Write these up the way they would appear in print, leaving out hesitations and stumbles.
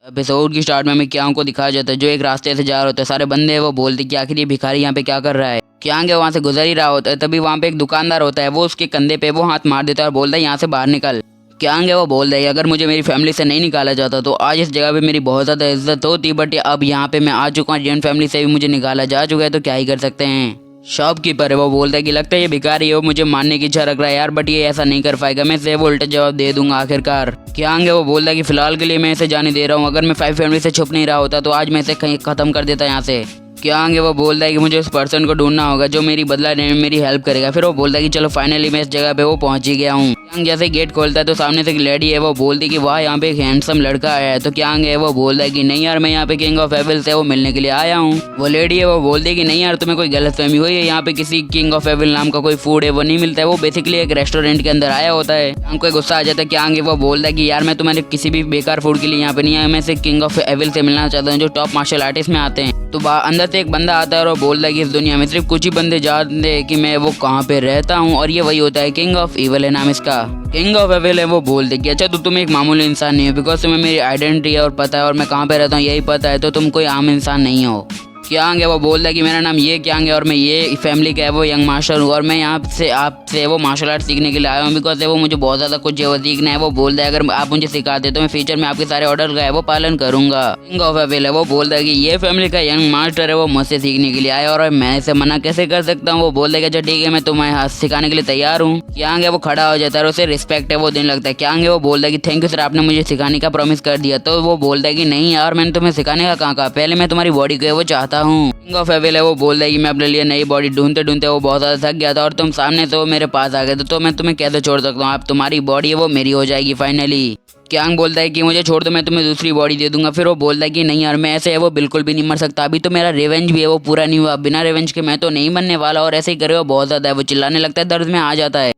Episode की start में हमें क्यांग को दिखाया जाता है जो एक रास्ते से जा रहा होता है। सारे बंदे हैं वो बोलते कि आखिर ये भिखारी यहाँ पे क्या कर रहा है। क्यांग है वहाँ से गुजर ही रहा होता है, तभी वहाँ पे एक दुकानदार होता है, वो उसके कंधे पे वो हाथ मार देता है और बोलता है यहाँ से बाहर निकल। क्यांग है वो बोलता है अगर मुझे मेरी फैमिली से नहीं निकाला जाता तो आज इस जगह पे मेरी बहुत ज़्यादा इज्जत होती, बट अब यहाँ पे मैं आ चुका हूँ, जॉइंट फैमिली से भी मुझे निकाला जा चुका है, तो क्या ही कर सकते हैं। शॉपकीपर है वो बोलता है कि लगता है ये भिखारी है, वो मुझे मारने की इच्छा रख रहा है यार, बट ये ऐसा नहीं कर पाएगा, मैं इसे वो उल्टा जवाब दे दूंगा आखिरकार। क्यांग है वो बोलता है कि फिलहाल के लिए मैं इसे जाने दे रहा हूँ, अगर मैं 5 फैमिली से छुप नहीं रहा होता तो आज मैं इसे कहीं खत्म कर देता यहाँ से। क्यांग है वो बोलता है कि मुझे उस पर्सन को ढूंढना होगा जो मेरी बदला लेने में मेरी हेल्प करेगा। फिर वो बोलता है कि चलो फाइनली मैं इस जगह पे वो पहुंच ही गया हूँ। क्यांग जैसे गेट खोलता है तो सामने से एक लेडी है वो बोलती है कि वाह यहाँ पे एक हैंडसम लड़का आया है। तो क्यांग है वो बोलता है कि नहीं यार, मैं यहाँ पे किंग ऑफ एविल से वो मिलने के लिए आया हूँ। वो लेडी है वो बोलती है कि नहीं यार, तुम्हें कोई गलतफहमी हुई है, यहाँ पे किसी किंग ऑफ एविल नाम का कोई फूड है वो नहीं मिलता है, वो बेसिकली एक रेस्टोरेंट के अंदर आया होता है। क्यांग को गुस्सा आ जाता है। क्यांग है वो बोलता है कि यार मैं तुम्हारे किसी भी बेकार फूड के लिए यहाँ पे नहीं आया, मैं सिर्फ किंग ऑफ एविल से मिलना चाहता हूँ जो टॉप मार्शल आर्टिस्ट में आते हैं। तो अंदर से एक बंदा आता है और बोलता है कि इस दुनिया में सिर्फ कुछ ही बंदे जानते हैं कि मैं वो कहाँ पे रहता हूँ, और ये वही होता है किंग ऑफ इविल है नाम इसका। किंग ऑफ एविल है वो बोलते कि अच्छा तो तुम एक मामूली इंसान नहीं हो, बिकॉज तुम्हें मेरी आइडेंटिटी और पता है और मैं कहाँ पे रहता हूँ यही पता है, तो तुम कोई आम इंसान नहीं हो। क्यांग है वो बोलता है कि मेरा नाम ये क्यांग है और मैं ये फैमिली का है वो यंग मास्टर हूँ, और मैं यहाँ से आपसे वो मार्शल आर्ट सीखने के लिए आया हूँ, बिकॉज वो मुझे बहुत ज़्यादा कुछ वो सीखना है। वो बोलता है अगर आप मुझे सिखाते तो मैं फ्यूचर में आपके सारे ऑर्डर का है वो पालन करूंगा। किंग ऑफ एविल है वो बोलता है कि ये फैमिली का यंग मास्टर है वो मुझसे सीखने के लिए आया और मैं इसे मना कैसे कर सकता हूँ। वो बोलता है कि अच्छा ठीक है, मैं तुम्हें हाथ सिखाने के लिए तैयार हूँ। क्यांग है वो खड़ा हो जाता है और उसे रिस्पेक्ट है वो देने लगता है। क्यांग है वो बोलता है कि थैंक यू सर, आपने मुझे सिखाने का प्रॉमिस कर दिया। तो वो बोलता है कि नहीं यार, मैंने तुम्हें सिखाने का कहाँ कहा, पहले मैं तुम्हारी बॉडी को वो चाहता हूँ। किंग ऑफ एविल है वो बोलता है कि मैं अपने लिए नई बॉडी ढूंढते ढूंढते वो बहुत ज़्यादा थक गया था और तुम सामने से वो मेरे पास आ गए तो मैं तुम्हें कैसे छोड़ सकता हूँ, आप तुम्हारी बॉडी है वो मेरी हो जाएगी फाइनली। क्यांग बोलता है कि मुझे छोड़ दो, मैं तुम्हें दूसरी बॉडी दे दूंगा। फिर वो बोलता है कि नहीं यार, मैं ऐसे है वो बिल्कुल भी नहीं मर सकता, अभी तो मेरा रिवेंज भी है वो पूरा नहीं हुआ, बिना रिवेंज के मैं तो नहीं मरने वाला। और ऐसे ही करे वो बहुत ज़्यादा है वो चिल्लाने लगता है, दर्द में आ जाता है।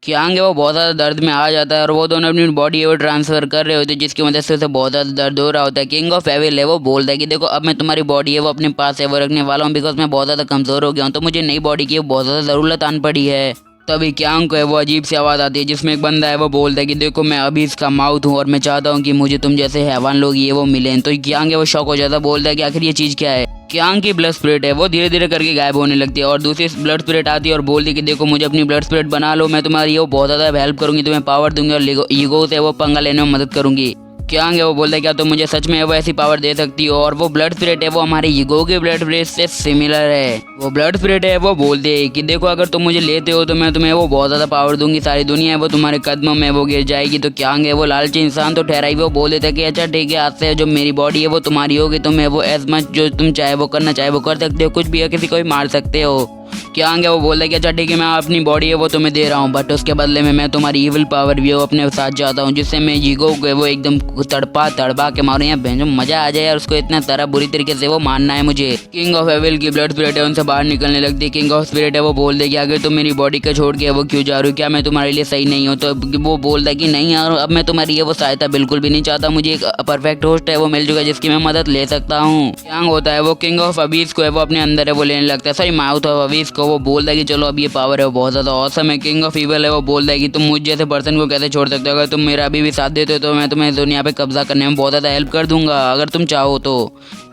क्यांग है वो बहुत ज़्यादा दर्द में आ जाता है और वो दोनों अपनी बॉडी है वो ट्रांसफ़र कर रहे होते हैं, जिसकी वजह से उसे बहुत ज़्यादा दर्द हो रहा होता है। किंग ऑफ एविल है वो बोलता है कि देखो अब मैं तुम्हारी बॉडी है वो अपने पास है वो रखने वाला हूँ, बिकॉज मैं बहुत ज़्यादा कमज़ोर हो गया हूँ, तो मुझे नई बॉडी की बहुत ज़्यादा ज़रूरत आन पड़ी है। तभी क्यांग को है वो अजीब सी आवाज़ आती है जिसमें एक बंदा है वो बोलता है कि देखो मैं अभी इसका माउथ हूँ और मैं चाहता हूँ कि मुझे तुम जैसे हैवान लोग ये वो मिलें। तो क्यांग है वो शॉक हो जाता है, बोलता है कि आखिर ये चीज़ क्या है। क्यांग की ब्लड स्पिरिट है वो धीरे धीरे करके गायब होने लगती है और दूसरी ब्लड स्पिरिट आती है और बोलती है कि देखो मुझे अपनी ब्लड स्पिरिट बना लो, मैं तुम्हारी वो बहुत ज़्यादा हेल्प करूँगी, तुम्हें पावर दूंगी और ईगो से वो पंगा लेने में मदद करूँगी। क्यांग है वो बोलता है क्या तुम मुझे सच में वो ऐसी पावर दे सकती हो, और वो ब्लड स्पिरिट है वो हमारे ईगो के ब्लड स्पिरिट से सिमिलर है। वो ब्लड स्पिरिट है वो बोलते है कि देखो अगर तुम मुझे लेते हो तो मैं तुम्हें वो बहुत ज़्यादा पावर दूंगी, सारी दुनिया है वो तुम्हारे कदमों में वो गिर जाएगी। तो क्यांग है वो लालची इंसान तो ठहरा ही वो बोल देता है कि अच्छा ठीक है, आज से जो मेरी बॉडी है वो तुम्हारी होगी, तुम्हें वो एज मच जो तुम चाहे वो करना चाहे वो कर सकते हो, कुछ भी है किसी को भी मार सकते हो। क्यांग है वो बोलता है कि अच्छा ठीक है, मैं अपनी बॉडी है वो तुम्हें दे रहा हूँ, बट उसके बदले में मैं तुम्हारी इविल पावर भी वो अपने साथ चाहता हूँ, जिससे मैं ईगो को वो एकदम तड़पा के मारूँ या जो मजा आ जाए और उसको इतना तरह बुरी तरीके से वो मारना है मुझे। किंग ऑफ एविल की ब्लड स्पिरिट है उनसे बाहर निकलने लगती है। किंग ऑफ स्पिरिट है वो बोलते है कि अगर तुम मेरी बॉडी को छोड़ के वो क्यों जा रही हो, क्या मैं तुम्हारे लिए सही नहीं हूँ। तो वो बोलता है कि नहीं यार, अब मैं तुम्हारी ये वो सहायता बिल्कुल भी नहीं चाहता, मुझे एक परफेक्ट होस्ट है वो मिल चुका है जिसकी मैं मदद ले सकता हूँ। क्यांग होता है वो किंग ऑफ अबीस को है वो अपने अंदर है वो लेने लगता है, सॉरी माउथ ऑफ अबीस को। वो बोलता है कि चलो अब ये पावर है वो बहुत ज़्यादा औसम है। किंग ऑफ इविल है वो बोलता है कि तुम मुझ जैसे पर्सन को कैसे छोड़ सकते हो, अगर तुम मेरा अभी भी साथ देते हो तो मैं तुम्हें इस दुनिया पे कब्जा करने में बहुत ज़्यादा हेल्प कर दूंगा अगर तुम चाहो तो।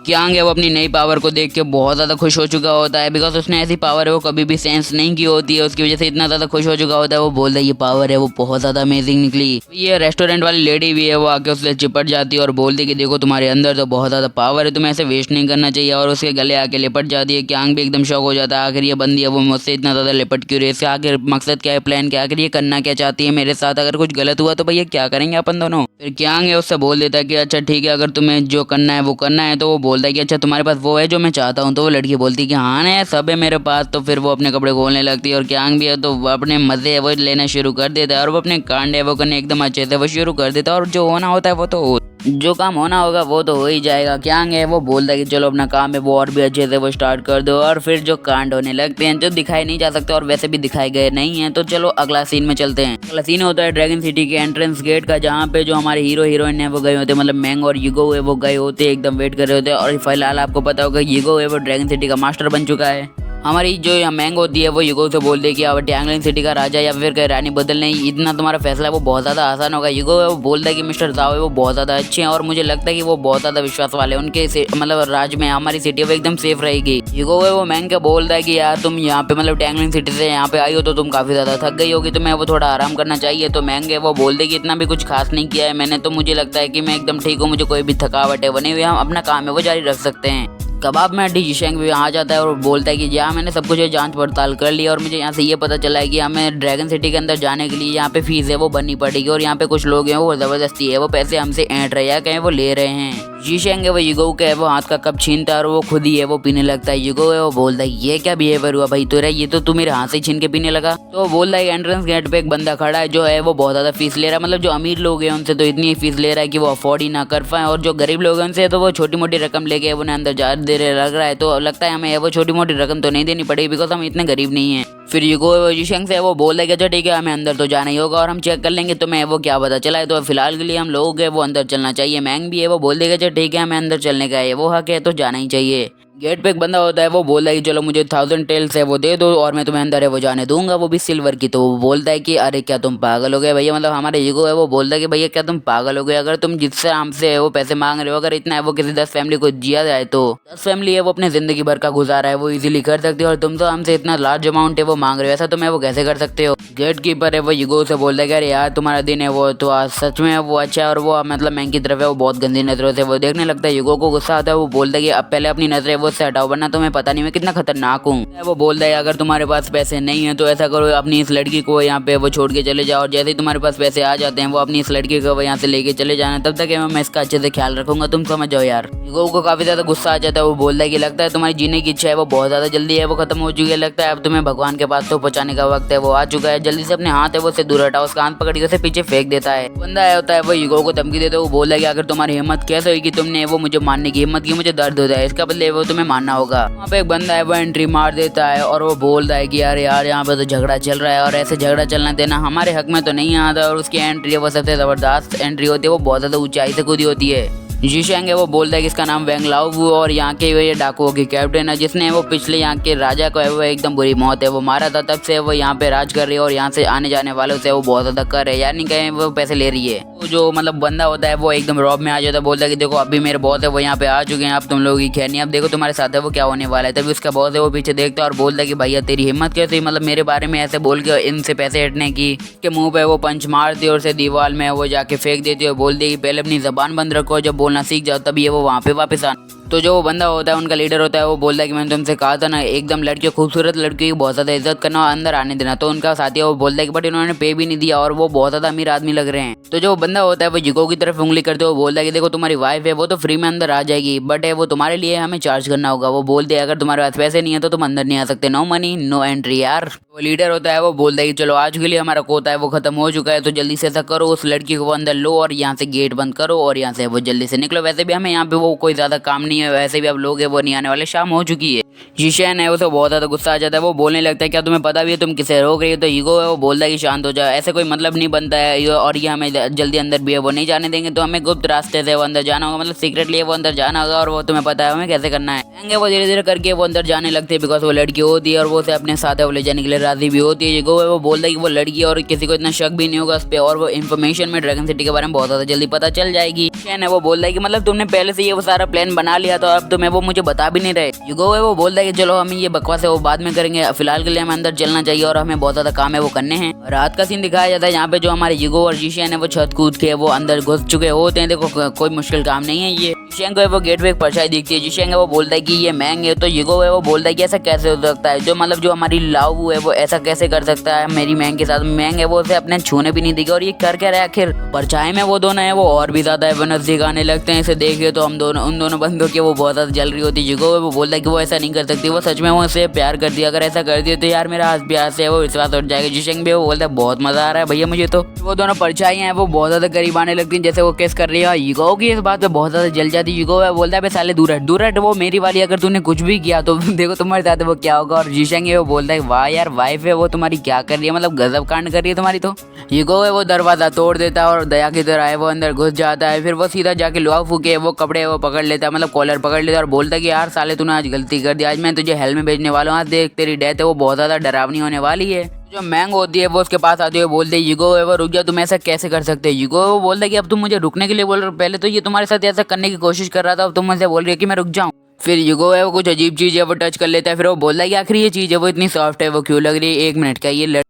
क्यांग है वो अपनी नई पावर को देख के बहुत ज़्यादा खुश हो चुका होता है, बिकॉज उसने ऐसी पावर है वो कभी भी सेंस नहीं की होती है, उसकी वजह से इतना ज़्यादा खुश हो चुका होता है। वो बोलता है ये पावर है वो बहुत ज़्यादा अमेजिंग निकली। ये रेस्टोरेंट वाली लेडी भी है वो आके उससे चिपट जाती है और बोलती है कि देखो तुम्हारे अंदर तो बहुत ज़्यादा पावर है, तुम्हें ऐसे वेस्ट नहीं करना चाहिए, और उसके गले आके लिपट जाती है। क्यांग भी एकदम शौक हो जाता है, आखिर ये बंदी है वो मुझसे इतना ज़्यादा लिपट क्यों रही है, इसका आखिर मकसद क्या है, प्लान क्या है, आखिर ये करना क्या चाहती है मेरे साथ, अगर कुछ गलत हुआ तो भैया क्या करेंगे अपन दोनों। फिर क्यांग है उससे बोल देता है कि अच्छा ठीक है, अगर तुम्हें जो करना है वो करना है। तो वो बोलता है कि अच्छा तुम्हारे वो है जो मैं चाहता हूँ। तो वो लड़की बोलती है कि हाँ ना सब है मेरे पास। तो फिर वो अपने कपड़े खोलने लगती है और क्यांग भी है तो अपने मजे है वो लेना शुरू कर देता है और वो अपने कांड है वो करने एकदम अच्छे से वो शुरू कर देता है, और जो होना होता है वो तो जो काम होना होगा वो तो हो ही जाएगा। क्यांग है वो बोलता है कि चलो अपना काम है वो और भी अच्छे से वो स्टार्ट कर दो, और फिर जो कांड होने लगते हैं जो दिखाए नहीं जा सकते और वैसे भी दिखाए गए नहीं हैं। तो चलो अगला सीन में चलते हैं। अगला सीन होता है ड्रैगन सिटी के एंट्रेंस गेट का, जहाँ पे जो हमारे हीरो हीरोइन है वो गए होते हैं, मतलब मैंग और ईगो है वो गए होते हैं, एकदम वेट कर रहे होते हैं। और फिलहाल आपको पता होगा ईगो है वो ड्रैगन सिटी का मास्टर बन चुका है। हमारी जो यहाँ मैंग होती है वो युगो से बोलती है कि अब टैंगलिन सिटी का राजा या फिर रानी बदलने इतना तुम्हारा फैसला है वो बहुत ज़्यादा आसान होगा। युगो है वो बोलता है कि मिस्टर जाओ है वो बहुत ज़्यादा अच्छे हैं और मुझे लगता है कि वो बहुत ज़्यादा विश्वास वाले हैं, उनके मतलब राज में हमारी सिटी वो एकदम सेफ रहेगी। युगो है वो मैंग के बोलता है कि यार तुम यहाँ पे मतलब टैंगलिन सिटी से यहाँ पे आई हो तो तुम काफ़ी ज़्यादा थक गई होगी, तुम्हें वो थोड़ा आराम करना चाहिए। तो मैंग है वो बोलते कि इतना भी कुछ खास नहीं किया है मैंने, तो मुझे लगता है कि मैं एकदम ठीक हूँ, मुझे कोई भी थकावट है वो नहीं हुई, हम अपना काम है वो जारी रख सकते हैं। कबाब में हड्डी जिशेंग भी आ जाता है और बोलता है कि यहाँ मैंने सब कुछ जांच पड़ताल कर ली और मुझे यहाँ से ये पता चला है कि हमें ड्रैगन सिटी के अंदर जाने के लिए यहाँ पे फीस है वो भरनी पड़ेगी और यहाँ पे कुछ लोग हैं वो ज़बरदस्ती है वो पैसे हमसे ऐंठ रहे हैं कहीं वो ले रहे हैं। जिशेंग है वो युगो के वो हाथ का कप छीनता है और वो खुद ही है वो पीने लगता है। युगो है वो बोलता है ये क्या बिहेवियर हुआ भाई तेरा, ये तो तू मेरे हाथ से छीन के पीने लगा। तो वो बोलता है एंट्रेंस गेट पे एक बंदा खड़ा है जो है वो बहुत ज़्यादा फीस ले रहा है, मतलब जो अमीर लोग हैं उनसे तो इतनी फीस ले रहा है कि वो अफोर्ड ही ना कर पाए और जो गरीब लोग हैं उनसे तो वो छोटी मोटी रकम लेके उन्हें अंदर जा दे रहे लग रहा है। तो लगता है हमें वो छोटी मोटी रकम तो नहीं देनी पड़ेगी बिकॉज हम इतने गरीब नहीं हैं। फिर युगो जिशेंग से वो बोल देगा अच्छा ठीक है हमें अंदर तो जाना ही होगा और हम चेक कर लेंगे तुम्हें वो क्या पता चला है, तो फिलहाल के लिए हम लोग है वो अंदर चलना चाहिए। मैंग भी है वो बोल देगा अच्छा ठीक है हमें अंदर चलने का है, वो हक है तो जाना ही चाहिए। गेट पे एक बंदा होता है वो बोलता है कि चलो मुझे 1000 टेल्स है वो दे दो और मैं तुम्हें अंदर है वो जाने दूंगा, वो भी सिल्वर की। तो वो बोलता है कि अरे क्या तुम पागल हो गए भैया, मतलब हमारे युगो है वो बोलता है कि भैया क्या तुम पागल हो गए, अगर तुम जिससे हमसे वो पैसे मांग रहे हो अगर इतना है वो किसी 10 फैमिली को दिया जाए तो 10 फैमिली है वो अपने जिंदगी भर का गुजारा है वो इजीली कर सकती है और तुम तो हमसे इतना लार्ज अमाउंट है वो मांग रहे हो, ऐसा तुम वो कैसे कर सकते हो। गेट कीपर है वो युगो से बोलता है कि अरे यार तुम्हारा दिन है वो तो आज सच में वो अच्छा है और वो मतलब मैंग की तरफ है वो बहुत गंदी नजरों से वो देखने लगता है। युगो को गुस्सा आता है वो बोलता है कि अब पहले अपनी नजरें वो से हटाओ वरना तुम्हें पता नहीं मैं कितना खतरनाक हूँ। वो बोलता है अगर तुम्हारे पास पैसे नहीं है तो ऐसा करो अपनी इस लड़की को यहाँ पे वो छोड़ के चले जाओ और जैसे ही तुम्हारे पास पैसे आ जाते हैं वो अपनी इस लड़की को वो यहाँ से लेके चले जाना, तब तक मैं इसका अच्छे से ख्याल रखूंगा, तुम समझ जाओ यार। युगो को काफी ज्यादा गुस्सा आ जाता है वो बोलता है कि लगता है तुम्हारी जीने की इच्छा है वो बहुत ज्यादा जल्दी है वो खत्म हो चुकी है, लगता है अब तुम्हें भगवान के पास तो पहुंचाने का वक्त है वो आ चुका है, जल्दी से अपने हाथ है वो से दूर हटाओ। उसका हाथ पकड़ के उसे पीछे फेंक देता है। बंदा आया होता है वो युगो को धमकी देता है वो बोलता है कि अगर तुम्हारी हिम्मत कैसे हुई कि तुमने वो मुझे मारने की हिम्मत की, मुझे दर्द होता है, इसका बदले वो तुम्हें मारना होगा। वहाँ पे एक बंदा है वो एंट्री मार देता है और वो बोलता है कि यार यहाँ पे तो झगड़ा चल रहा है और ऐसे झगड़ा चलना देना हमारे हक में तो नहीं आता और उसकी एंट्री है वो सबसे जबरदस्त एंट्री होती है वो बहुत ज्यादा ऊंचाई से कूदी होती है। जिशेंग है वो बोलता है कि इसका नाम वेंग लाओ और यहाँ के ये डाकुओं की कैप्टन है जिसने वो पिछले यहाँ के राजा को है वो एकदम बुरी मौत है वो मारा था, तब से वो यहाँ पे राज कर रही है और यहाँ से आने जाने वालों से वो बहुत ज्यादा कर है यार नहीं कहीं वो पैसे ले रही है। तो जो मतलब बंदा होता है वो एकदम रॉब में आ जाता है, बोलता है कि देखो अभी मेरे बॉस है वो यहाँ पे आ चुके हैं, अब तुम लोग ही खैर नहीं, अब देखो तुम्हारे साथ है वो क्या होने वाला है। तभी उसका बॉस है वो पीछे देखता है और बोलता है कि भैया तेरी हिम्मत कैसे मतलब मेरे बारे में ऐसे बोल के इनसे पैसे हटने की। के मुंह पे वो पंच मारती है और उसे दीवार में वो जाके फेंक देती है और बोलती है कि पहले अपनी जबान बंद रखो, जब बोलना सीख जाओ तभी वो वहाँ पे वापस आना। तो जो वो बंदा होता है उनका लीडर होता है वो बोलता है कि मैंने तुमसे कहा था ना एकदम लड़कियों खूबसूरत लड़कियों की बहुत ज़्यादा इज्जत करना और अंदर आने देना। तो उनका साथी है वो बोलता है कि बट इन्होंने पे भी नहीं दिया और वो बहुत ज़्यादा अमीर आदमी लग रहे हैं। तो जो बंदा होता है वो युगो की तरफ उंगली करते हुए बोलता है कि देखो तुम्हारी वाइफ है वो तो फ्री में अंदर आ जाएगी बट है वो तुम्हारे लिए हमें चार्ज करना होगा। वो बोलते हैं अगर तुम्हारे पास पैसे नहीं है तो तुम अंदर नहीं आ सकते, नो मनी नो एंट्री यार। वो लीडर होता है वो बोलता है कि चलो आज के लिए हमारा कोता है वो खत्म हो चुका है तो जल्दी से ऐसा करो उस लड़की को अंदर लो और यहाँ से गेट बंद करो और यहाँ से वो जल्दी से निकलो। वैसे भी हमें यहाँ पे वो कोई ज्यादा काम नहीं है, वैसे भी अब लोग है वो नहीं आने वाले, शाम हो चुकी है। जिशेन है उसे बहुत ज्यादा गुस्सा आ जाता है वो बोलने लगता है क्या तुम्हें पता भी है तुम किसे रोक रही हो। तो युगो है वो बोलता है कि शांत हो जाओ, ऐसे कोई मतलब नहीं बनता है और ये हमें जल्दी अंदर भी है वो नहीं जाने देंगे, तो हमें गुप्त रास्ते से वो अंदर जाना होगा, मतलब सीक्रेटली वो अंदर जाना होगा और वो तुम्हें पता है हमें कैसे करना है। वो धीरे धीरे करके वो अंदर जाने लगते हैं बिकॉज वो लड़की होती है और वो उसे अपने साथ है वो ले जाने के लिए राजी भी होती है। युगो है वो बोलता है कि वो लड़की और किसी को इतना शक भी नहीं होगा उस पर और वो इन्फॉर्मेशन में ड्रैगन सिटी के बारे में बहुत ज्यादा जल्दी पता चल जाएगी। है वो बोलता है कि मतलब तुमने पहले से ये वो सारा प्लान बना लिया तो अब तुम्हें वो मुझे बता भी नहीं रहे। युगो है वो बोलता है कि चलो हम ये बकवास है वो बाद में करेंगे, फिलहाल के लिए हमें अंदर चलना चाहिए और हमें बहुत ज्यादा काम है वो करने हैं। रात का सीन दिखाया जाता है यहाँ पे जो हमारे युगो और जिशेन है वो छत कूद के वो अंदर घुस चुके होते हैं। देखो कोई मुश्किल काम नहीं है ये। जिशेन को है वो गेट पे एक परछाई दिखती है, जिशेन है वो बोलता है कि ये मैंग है। तो युगो है वो बोलता है कि ऐसा कैसे हो सकता है, जो मतलब जो हमारी लाऊ है वो ऐसा कैसे कर सकता है मेरी मैंग के साथ। मैंग है वो उसे अपने छूने भी नहीं देगी और ये कर क्या रहा है आखिर। परछाई में वो दोनों है वो और भी ज्यादा है वो नजदीक आने लगते हैं, इसे देखिए तो हम दोनों उन दोनों बंदों की वो बहुत ज्यादा जल रही होती है। युगो है वो बोलता है कि वो ऐसा नहीं कर सकती, वो सच में वो उसे प्यार करती है, अगर ऐसा कर दिया तो यार मेरा आज प्यार से वो विश्वास उठ जाएगा। जिशेंग भी वो बोलता है बहुत मजा आ रहा है भैया मुझे तो। वो दोनों परछाई हैं वो बहुत ज्यादा करीब आने लगती हैं जैसे वो किस कर रही है। युगो की इस बात पे बहुत ज्यादा जल जाती है। युगो है बोलता है साले दूर हट वो मेरी वाली वाली अगर तूने कुछ भी किया तो देखो तुम्हारे साथ वो क्या होगा। और जीशेंग है वो बोलता है वाह यार वाइफ है वो तुम्हारी क्या कर रही है, मतलब गजब कांड कर रही है तुम्हारी। तो यूगो है वो दरवाजा तोड़ देता है और दया की तरह है वो अंदर घुस जाता है। फिर वो सीधा जाके लुआफू के वो कपड़े वो पकड़ लेता है, मतलब कॉलर पकड़ लेता है और बोलता है कि यार साले तूने आज गलती कर दी, आज मैं तुझे हेल में भेजने वाला हूँ, आज देख तेरी डेथ है वो बहुत ज्यादा डरावनी होने वाली है। जो मैंग होती है वो उसके पास आती है, बोलते है यूगो है वो रुक जा, तुम ऐसा कैसे कर सकते हो। यूगो वो बोलता है कि अब तुम मुझे रुकने के लिए बोल रहे हो, पहले तो ये तुम्हारे साथ ऐसा करने की कोशिश कर रहा था, अब तुम मुझसे बोल रही हो कि मैं रुक जाऊं। फिर यूगो है वो कुछ अजीब चीज है वो टच कर लेता है, फिर वो बोलता है कि आखिर ये चीज है वो इतनी सॉफ्ट है वो क्यों लग रही है, एक मिनट का ये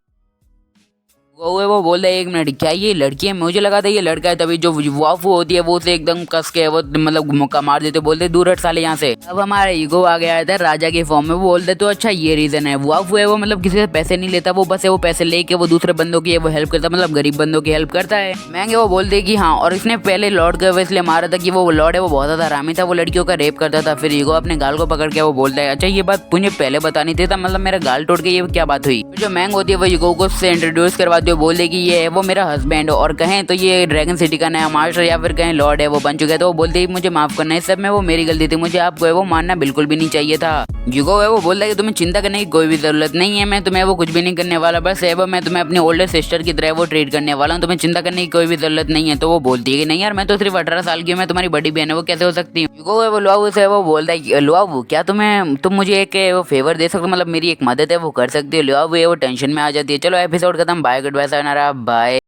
वो बोल रहा है एक मिनट क्या ये लड़की है, मुझे लगा था ये लड़का है। तभी जो वाफू होती है वो उसे एकदम कस के वो मतलब मुक्का मार देते, बोलते दूर हट साले यहाँ से। अब हमारा ईगो आ गया था राजा के फॉर्म में, वो बोलते तो अच्छा ये रीजन है। वाफू है वो मतलब किसी से पैसे नहीं लेता, वो बस है वो पैसे लेके वो दूसरे बंदों की वो हेल्प करता, मतलब गरीब बंदों की हेल्प करता है। महंगे वो बोलते कि हाँ, और इसने पहले लॉर्ड को इसलिए मारा था कि वो लॉर्ड है वो बहुत ज्यादा हरामी था, वो लड़कियों का रेप करता था। फिर ईगो अपने गाल को पकड़ के वो बोलता है अच्छा ये बात मुझे पहले बतानी थी, मतलब मेरा गाल तोड़ के ये क्या बात हुई। जो मैंग होती है वो ईगो को से इंट्रोड्यूस करवाती है, बोलते कि ये वो मेरा हस्बैंड, और कहें तो ये ड्रैगन सिटी का नया मास्टर या फिर कहें लॉर्ड है वो बन चुके हैं। तो वो बोलते ही मुझे माफ करना है, इस सब में वो मेरी गलती थी, मुझे आपको है वो मानना बिल्कुल भी नहीं चाहिए था। यूगो है वो बोलता है कि तुम्हें चिंता करने की कोई भी जरूरत नहीं है, मैं तुम्हें वो कुछ भी नहीं करने वाला, बस है वो मैं तुम्हें अपनी ओल्डर सिस्टर की तरह वो ट्रीट करने वाला हूँ, तुम्हें चिंता करने की कोई भी जरूरत नहीं है। तो वो बोलती है कि नहीं यार मैं तो सिर्फ 18 साल की हूँ, मैं तुम्हारी बड़ी बहन है वो कैसे हो सकती हूँ। यूगो है वो लुआऊ से वो बोलता है लुआऊ क्या तुम मुझे एक वो फेवर दे सकते हो, मतलब मेरी एक मदद है वो कर सकती हो। लुआऊ है वो टेंशन में आ जाती है। चलो एपिसोड खत्म, बाय गुड बाय सायोनारा बाय।